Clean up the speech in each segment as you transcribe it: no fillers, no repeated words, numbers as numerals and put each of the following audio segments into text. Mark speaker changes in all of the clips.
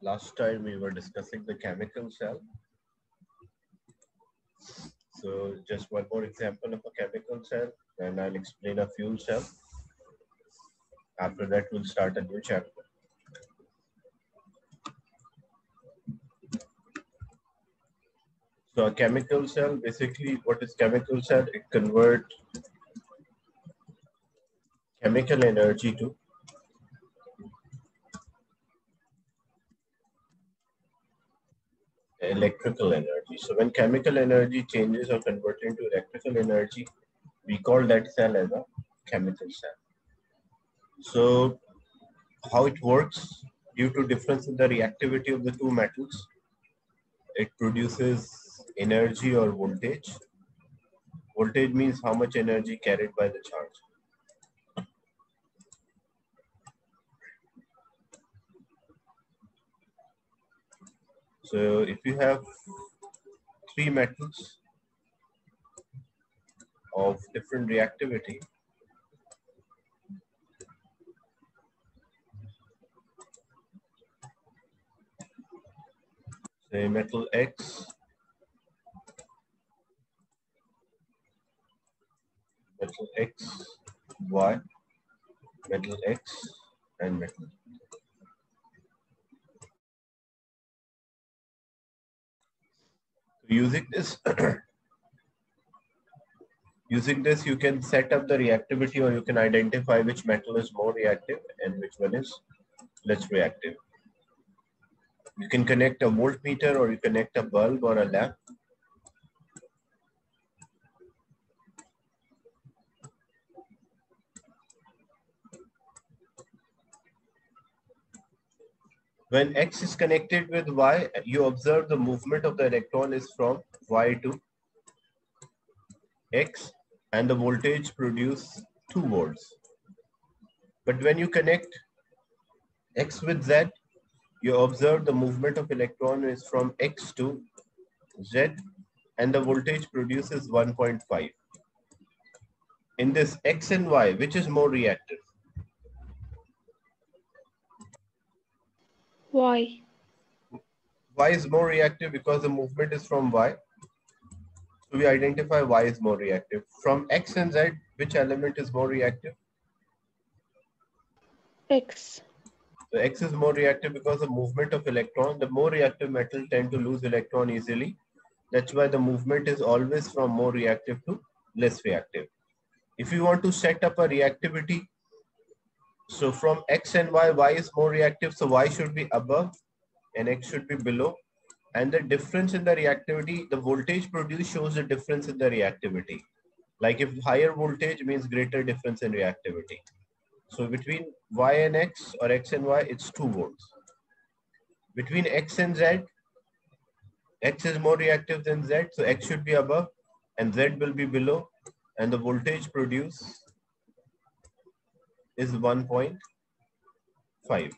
Speaker 1: Last time we were discussing the chemical cell. So just one more example of a chemical cell, and I'll explain a fuel cell. After that, we'll start a new chapter. So a chemical cell, basically what is chemical cell? It converts chemical energy to electrical energy. So when chemical energy changes or converted into electrical energy, we call that cell as a chemical cell. So how it works, due to difference in the reactivity of the two metals, it produces energy or voltage. Voltage means how much energy carried by the charge. So if you have three metals of different reactivity, say metal X, metal X, Y, metal X, and metal. Using this, you can set up the reactivity, or you can identify which metal is more reactive and which one is less reactive. You can connect a voltmeter, or you connect a bulb or a lamp. When X is connected with Y, you observe the movement of the electron is from Y to X, and the voltage produce 2 volts. But when you connect X with Z, you observe the movement of electron is from X to Z, and the voltage produces 1.5. In this X and Y, which is more reactive?
Speaker 2: Y.
Speaker 1: Y is more reactive because the movement is from Y. So we identify Y is more reactive. From X and Z, which element is more reactive?
Speaker 2: X.
Speaker 1: So X is more reactive because the movement of electron, the more reactive metal tend to lose electron easily. That's why the movement is always from more reactive to less reactive. If you want to set up a reactivity, so from X and Y, Y is more reactive, so Y should be above and X should be below. And the difference in the reactivity, the voltage produced shows the difference in the reactivity. Like if higher voltage means greater difference in reactivity. So between Y and X, or X and Y, it's 2 volts. Between X and Z, X is more reactive than Z, so X should be above and Z will be below, and the voltage produced is 1.5.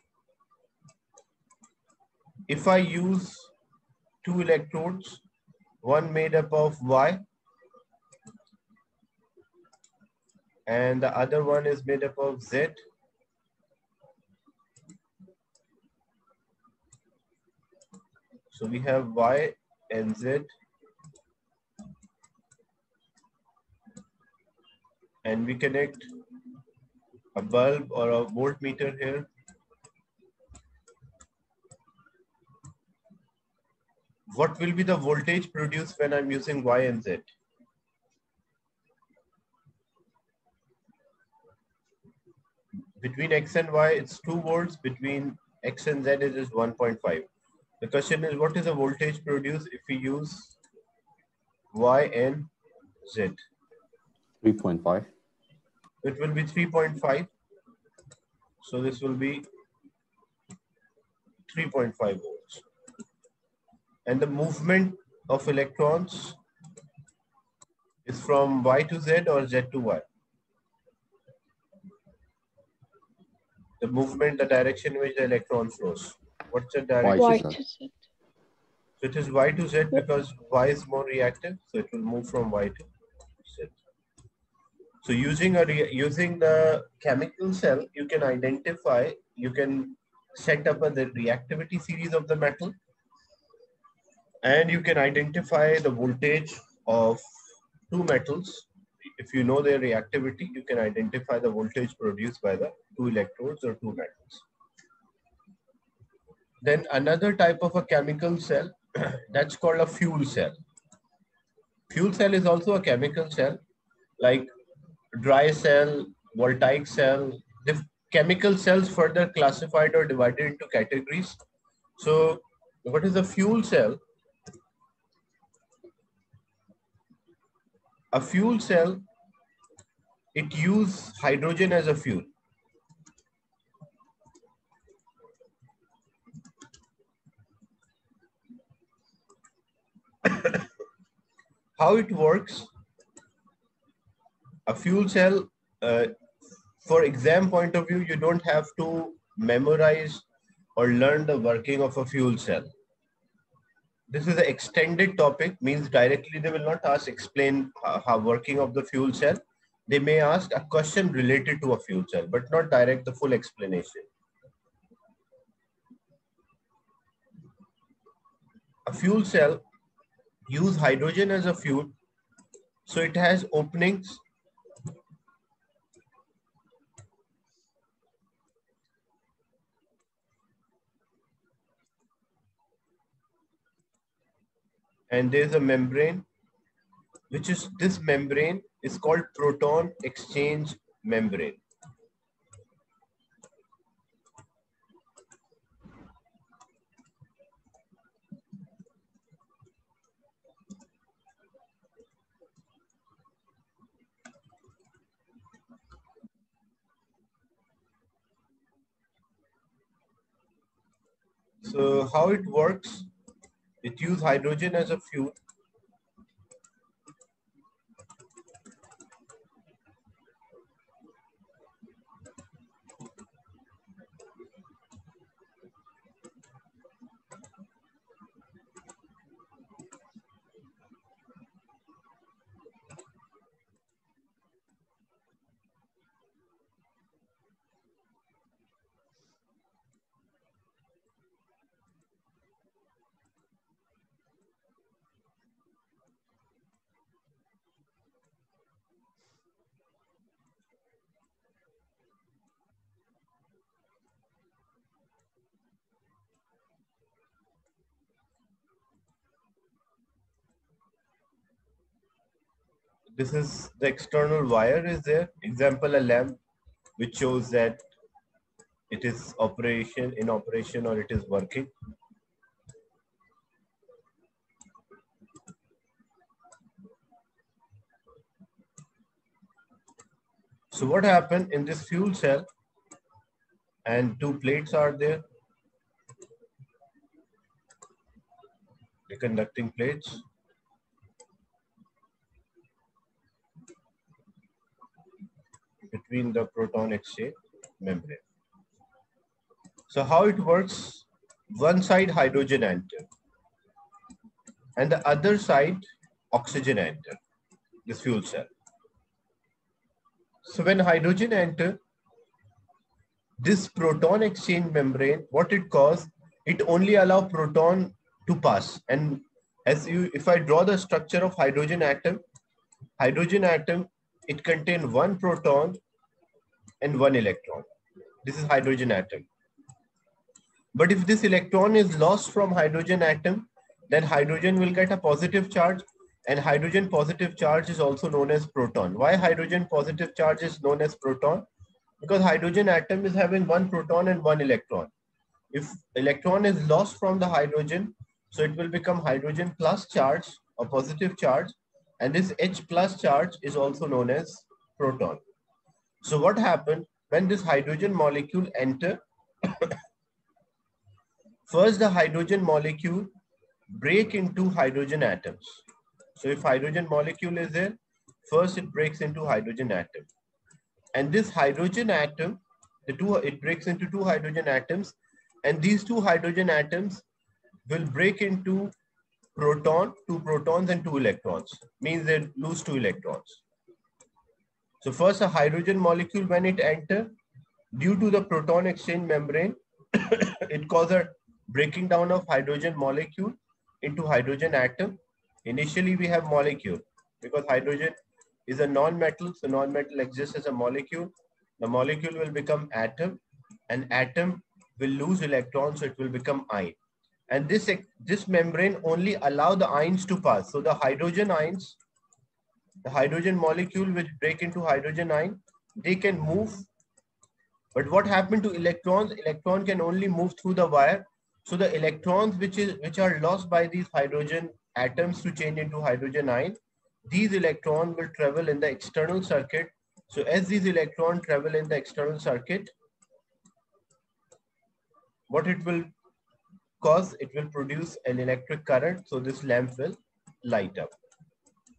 Speaker 1: If I use 2 electrodes, one made up of Y and the other one is made up of Z, so we have Y and Z, and we connect a bulb or a voltmeter here. What will be the voltage produced when I'm using Y and Z? Between X and Y, it's 2 volts. Between X and Z, it is 1.5. The question is, what is the voltage produced if we use Y and Z?
Speaker 3: 3.5.
Speaker 1: It will be 3.5. So this will be 3.5 volts. And the movement of electrons is from Y to Z or Z to Y? The movement, the direction in which the electron flows. What's the direction?
Speaker 2: Y to Z.
Speaker 1: So it is Y to Z because Y is more reactive. So it will move from Y to Z. So using the chemical cell, you can identify, you can set up the reactivity series of the metal, and you can identify the voltage of two metals. If you know their reactivity, you can identify the voltage produced by the two electrodes or two metals. Then another type of a chemical cell, that's called a fuel cell. Fuel cell is also a chemical cell, like dry cell, voltaic cell. The chemical cells further classified or divided into categories. So what is a fuel cell? A fuel cell, it uses hydrogen as a fuel. How it works? A fuel cell, for exam point of view, you don't have to memorize or learn the working of a fuel cell. This is an extended topic, means directly they will not ask explain how working of the fuel cell. They may ask a question related to a fuel cell, but not direct the full explanation. A fuel cell use hydrogen as a fuel, so it has openings and there's a membrane, which is this membrane is called proton exchange membrane. So how it works? It uses hydrogen as a fuel. This is the external wire is there. Example, a lamp, which shows that it is in operation or it is working. So what happened in this fuel cell, and two plates are there, the conducting plates. Between the proton exchange membrane. So how it works? One side hydrogen enter and the other side oxygen enter this fuel cell. So when hydrogen enter, this proton exchange membrane, what it causes, it only allow proton to pass. And if I draw the structure of hydrogen atom, it contains one proton and one electron. This is hydrogen atom. But if this electron is lost from hydrogen atom, then hydrogen will get a positive charge, and hydrogen positive charge is also known as proton. Why hydrogen positive charge is known as proton? Because hydrogen atom is having one proton and one electron. If electron is lost from the hydrogen, so it will become hydrogen plus charge or positive charge, and this H plus charge is also known as proton. So what happened when this hydrogen molecule enter? First, the hydrogen molecule break into hydrogen atoms. So if hydrogen molecule is there, first it breaks into hydrogen atom. And this hydrogen atom, it breaks into two hydrogen atoms, and these two hydrogen atoms will break into two protons and two electrons. Means they lose two electrons. So first a hydrogen molecule, when it enter, due to the proton exchange membrane, it causes a breaking down of hydrogen molecule into hydrogen atom. Initially, we have molecule because hydrogen is a non-metal. So non-metal exists as a molecule. The molecule will become atom, and atom will lose electrons, so it will become ion. And this membrane only allow the ions to pass. So the hydrogen ions, the hydrogen molecule which break into hydrogen ion, they can move. But what happened to electrons? Electron can only move through the wire. So the electrons which are lost by these hydrogen atoms to change into hydrogen ion, these electrons will travel in the external circuit. So as these electrons travel in the external circuit, what it will cause, it will produce an electric current. So this lamp will light up.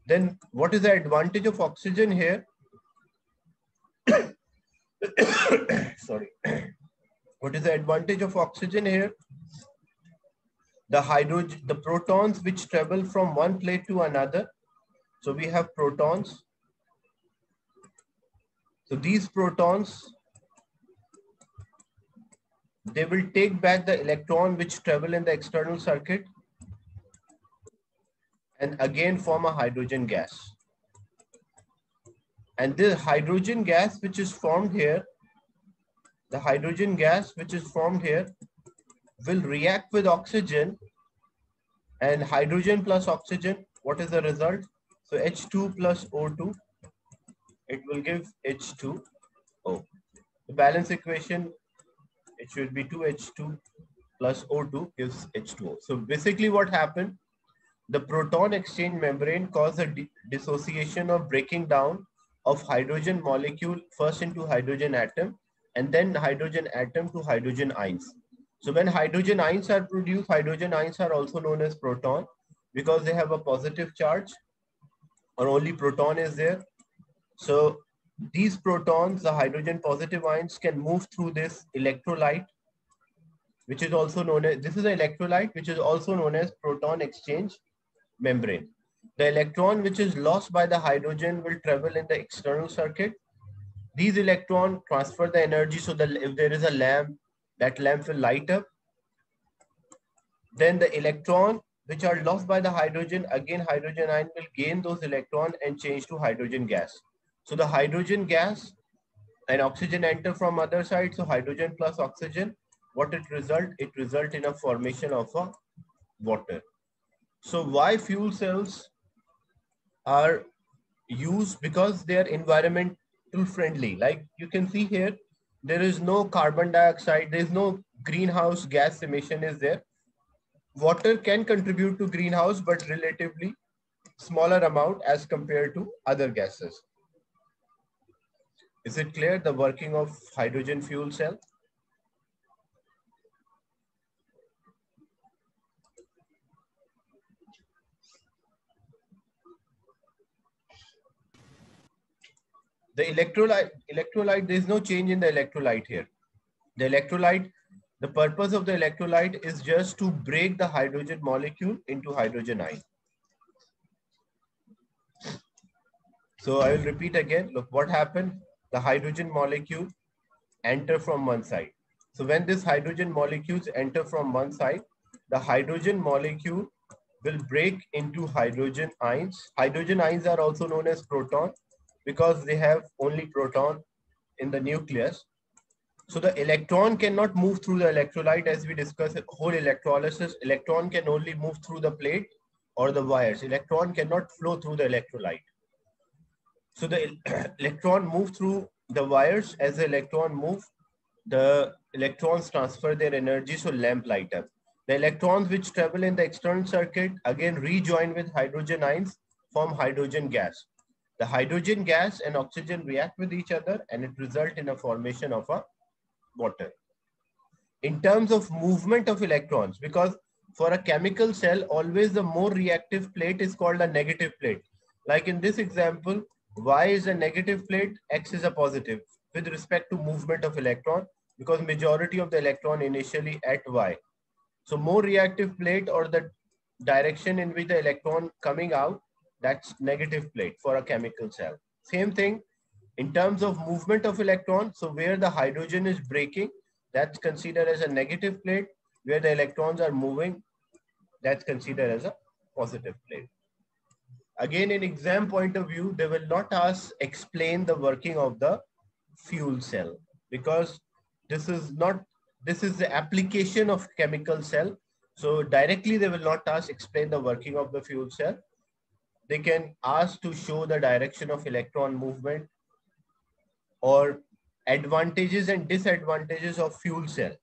Speaker 1: Then what is the advantage of oxygen here? Sorry. What is the advantage of oxygen here? The protons which travel from one plate to another. So we have protons. So these protons, they will take back the electron which travel in the external circuit and again form a hydrogen gas. And this hydrogen gas which is formed here, the hydrogen gas which is formed here will react with oxygen, and hydrogen plus oxygen, what is the result? So H2 plus O2, it will give H2O. The balance equation, it should be 2H2 plus O2 gives H2O. So basically what happened, the proton exchange membrane caused a dissociation or breaking down of hydrogen molecule first into hydrogen atom and then hydrogen atom to hydrogen ions. So when hydrogen ions are produced, hydrogen ions are also known as proton because they have a positive charge or only proton is there. So these protons, the hydrogen positive ions, can move through this electrolyte, which is also known as, this is an electrolyte, which is also known as proton exchange membrane. The electron which is lost by the hydrogen will travel in the external circuit. These electrons transfer the energy so that if there is a lamp, that lamp will light up. Then the electron which are lost by the hydrogen, again hydrogen ion will gain those electrons and change to hydrogen gas. So the hydrogen gas and oxygen enter from other side. So hydrogen plus oxygen, what it result? It result in a formation of a water. So why fuel cells are used? Because they are environmental friendly. Like you can see here, there is no carbon dioxide, there is no greenhouse gas emission is there. Water can contribute to greenhouse, but relatively smaller amount as compared to other gases. Is it clear the working of hydrogen fuel cell? The electrolyte, there is no change in the electrolyte here. The purpose of the electrolyte is just to break the hydrogen molecule into hydrogen ion. So I will repeat again. Look what happened. The hydrogen molecule enter from one side. So when this hydrogen molecules enter from one side, the hydrogen molecule will break into hydrogen ions. Hydrogen ions are also known as proton because they have only proton in the nucleus. So the electron cannot move through the electrolyte as we discussed whole electrolysis. Electron can only move through the plate or the wires. Electron cannot flow through the electrolyte. So the electron move through the wires. As the electron move, the electrons transfer their energy, so lamp light up. The electrons which travel in the external circuit again rejoin with hydrogen ions, form hydrogen gas. The hydrogen gas and oxygen react with each other and it results in a formation of a water. In terms of movement of electrons, because for a chemical cell, always the more reactive plate is called a negative plate. Like in this example, Y is a negative plate, X is a positive with respect to movement of electron, because majority of the electron initially at Y. So more reactive plate or the direction in which the electron coming out, that's negative plate for a chemical cell. Same thing in terms of movement of electron. So where the hydrogen is breaking, that's considered as a negative plate. Where the electrons are moving, that's considered as a positive plate. Again, in exam point of view, they will not ask explain the working of the fuel cell, because this is not, this is the application of chemical cell. So directly they will not ask explain the working of the fuel cell. They can ask to show the direction of electron movement or advantages and disadvantages of fuel cell.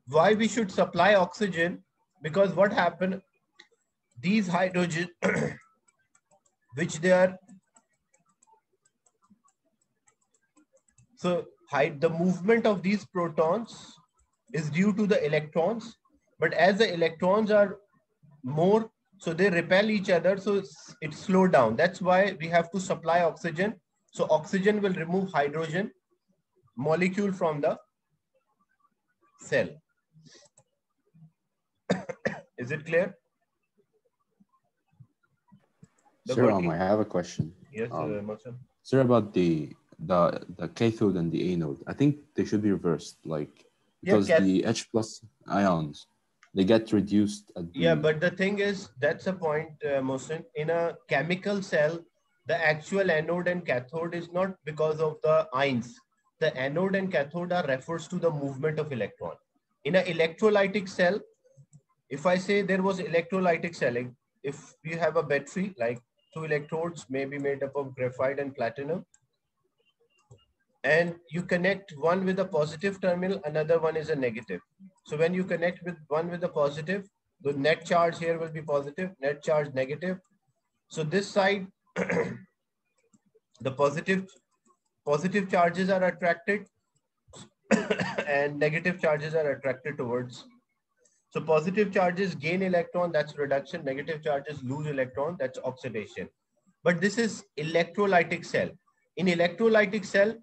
Speaker 1: Why we should supply oxygen? Because what happened, these hydrogen which they are, so the movement of these protons is due to the electrons, but as the electrons are more, so they repel each other, so it's slowed down. That's why we have to supply oxygen. So oxygen will remove hydrogen molecule from the cell. Is it clear?
Speaker 3: Sir, I have a question.
Speaker 1: Yes,
Speaker 3: sir, about the cathode and the anode. I think they should be reversed, like, because the H plus ions, they get reduced at the...
Speaker 1: Yeah, but the thing is, that's a point, Mohsin. In a chemical cell, the actual anode and cathode is not because of the ions. The anode and cathode are refers to the movement of electron. In an electrolytic cell, if I say there was electrolytic cell, if you have a battery, like 2 electrodes may be made up of graphite and platinum, and you connect one with a positive terminal, another one is a negative. So when you connect with one with a positive, the net charge here will be positive, net charge negative. So this side, the positive charges are attracted and negative charges are attracted towards. So positive charges gain electron, that's reduction. Negative charges lose electron, that's oxidation. But this is electrolytic cell. In electrolytic cell,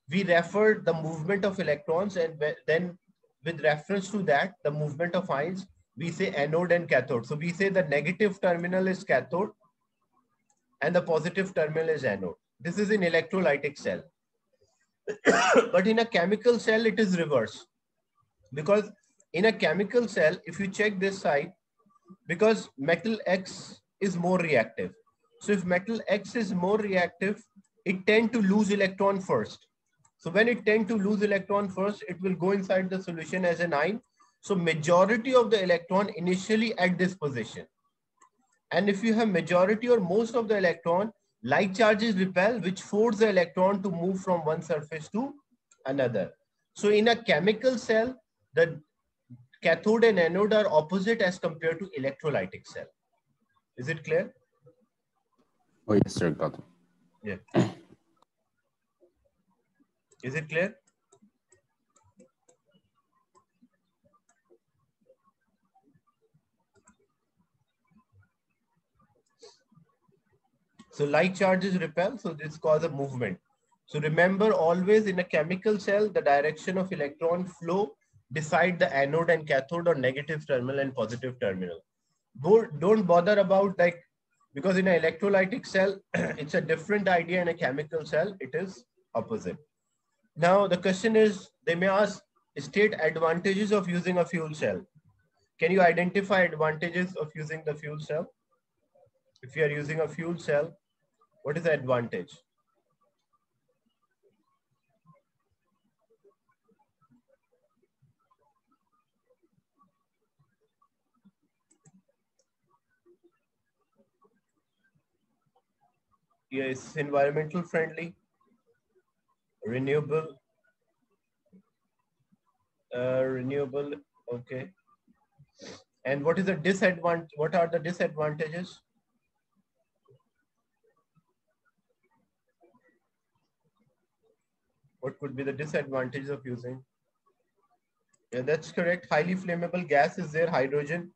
Speaker 1: we refer the movement of electrons, and then with reference to that, the movement of ions, we say anode and cathode. So we say the negative terminal is cathode and the positive terminal is anode. This is in electrolytic cell. But in a chemical cell, it is reverse. Because in a chemical cell, if you check this side, because metal X is more reactive. So if metal X is more reactive, it tends to lose electron first. So when it tends to lose electron first, it will go inside the solution as an ion. So majority of the electron initially at this position. And if you have majority or most of the electron, like charges repel, which force the electron to move from one surface to another. So in a chemical cell, the cathode and anode are opposite as compared to electrolytic cell. Is it clear?
Speaker 3: Oh, yes, sir. Got it.
Speaker 1: Yeah. Is it clear? So like charges repel, so this causes a movement. So remember, always in a chemical cell, the direction of electron flow decide the anode and cathode or negative terminal and positive terminal. Don't bother about like, because in an electrolytic cell, it's a different idea. In a chemical cell, it is opposite. Now the question is, they may ask, state advantages of using a fuel cell. Can you identify advantages of using the fuel cell? If you are using a fuel cell, what is the advantage? Yes, environmental friendly, renewable, renewable. Okay. And what is the disadvantage? What are the disadvantages? What could be the disadvantage of using? Yeah, that's correct. Highly flammable gas is there. Hydrogen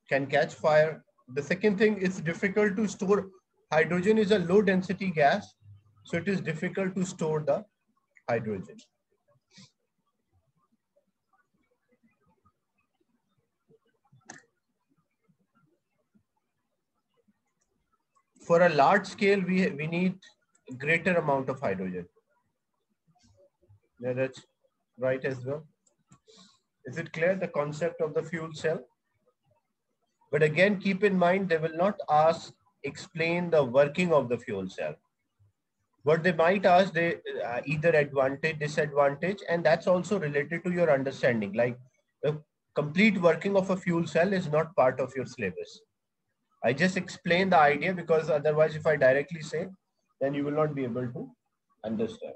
Speaker 1: can catch fire. The second thing, it's difficult to store. Hydrogen is a low density gas, so it is difficult to store the hydrogen. for a large scale, we need a greater amount of hydrogen. Yeah, that's right as well. Is it clear, the concept of the fuel cell? But again, keep in mind, they will not explain the working of the fuel cell. What they might ask, they either advantage, disadvantage, and that's also related to your understanding. Like the complete working of a fuel cell is not part of your syllabus. I just explain the idea because otherwise if I directly say, then you will not be able to understand.